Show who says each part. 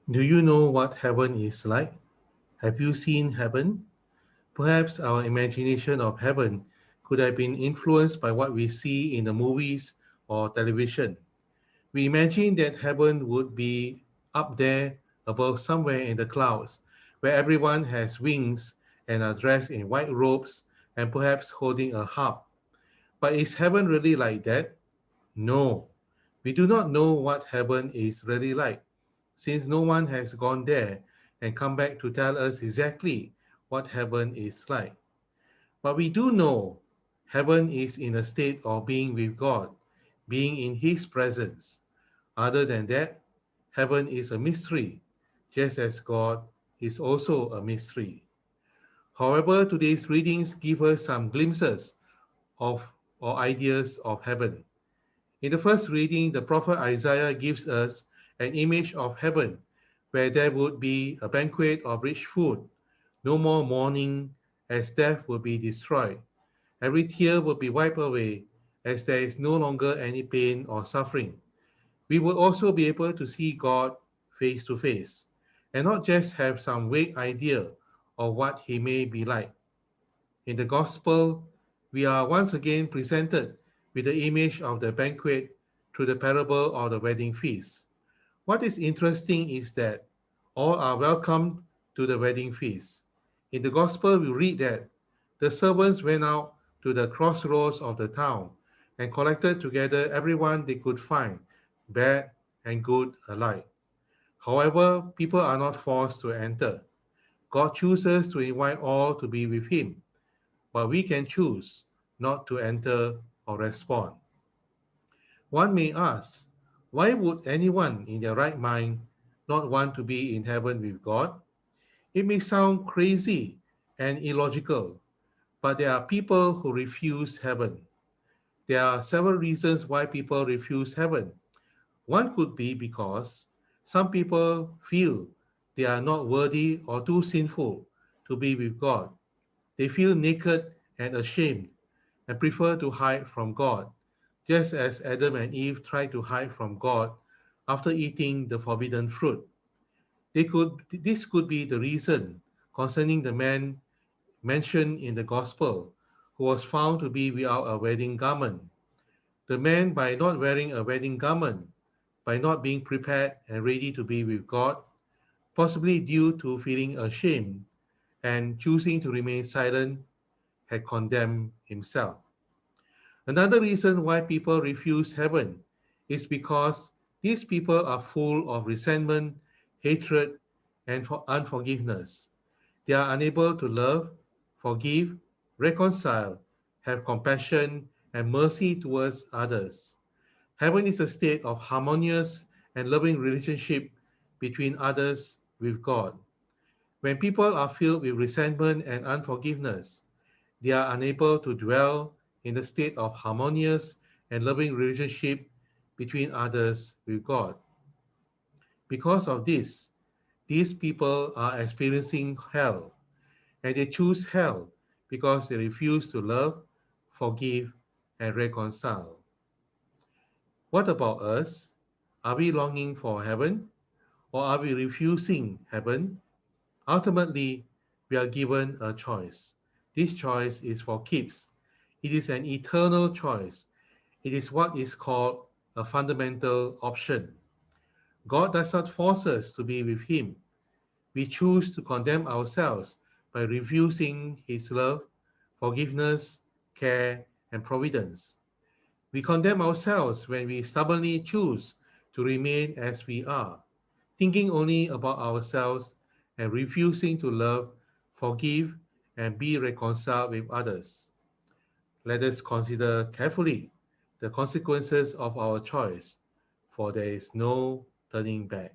Speaker 1: Do you know what heaven is like? Have you seen heaven? Perhaps our imagination of heaven could have been influenced by what we see in the movies or television. We imagine that heaven would be up there above somewhere in the clouds, where everyone has wings and are dressed in white robes and perhaps holding a harp. But is heaven really like that? No. We do not know what heaven is really like, since no one has gone there and come back to tell us exactly what heaven is like. But we do know heaven is in a state of being with God, being in His presence. Other than that, heaven is a mystery, just as God is also a mystery. However, today's readings give us some glimpses of or ideas of heaven. In the first reading, the prophet Isaiah gives us an image of heaven where there would be a banquet of rich food, no more mourning as death will be destroyed. Every tear will be wiped away as there is no longer any pain or suffering. We will also be able to see God face to face and not just have some vague idea of what He may be like. In the Gospel, we are once again presented with the image of the banquet through the parable of the wedding feast. What is interesting is that all are welcomed to the wedding feast. In the Gospel, we read that the servants went out to the crossroads of the town and collected together everyone they could find, bad and good alike. However, people are not forced to enter. God chooses to invite all to be with Him, but we can choose not to enter or respond. One may ask, why would anyone in their right mind not want to be in heaven with God? It may sound crazy and illogical, but there are people who refuse heaven. There are several reasons why people refuse heaven. One could be because some people feel they are not worthy or too sinful to be with God. They feel naked and ashamed and prefer to hide from God, just as Adam and Eve tried to hide from God after eating the forbidden fruit. This could be the reason concerning the man mentioned in the Gospel who was found to be without a wedding garment. The man, by not wearing a wedding garment, by not being prepared and ready to be with God, possibly due to feeling ashamed and choosing to remain silent, had condemned himself. Another reason why people refuse heaven is because these people are full of resentment, hatred, and unforgiveness. They are unable to love, forgive, reconcile, have compassion, and mercy towards others. Heaven is a state of harmonious and loving relationship between others with God. When people are filled with resentment and unforgiveness, they are unable to dwell in the state of harmonious and loving relationship between others with God. Because of this, these people are experiencing hell, and they choose hell because they refuse to love, forgive, and reconcile. What about us? Are we longing for heaven, or are we refusing heaven? Ultimately, we are given a choice. This choice is for keeps. It is an eternal choice. It is what is called a fundamental option. God does not force us to be with Him. We choose to condemn ourselves by refusing His love, forgiveness, care, and providence. We condemn ourselves when we stubbornly choose to remain as we are, thinking only about ourselves and refusing to love, forgive, and be reconciled with others. Let us consider carefully the consequences of our choice, for there is no turning back.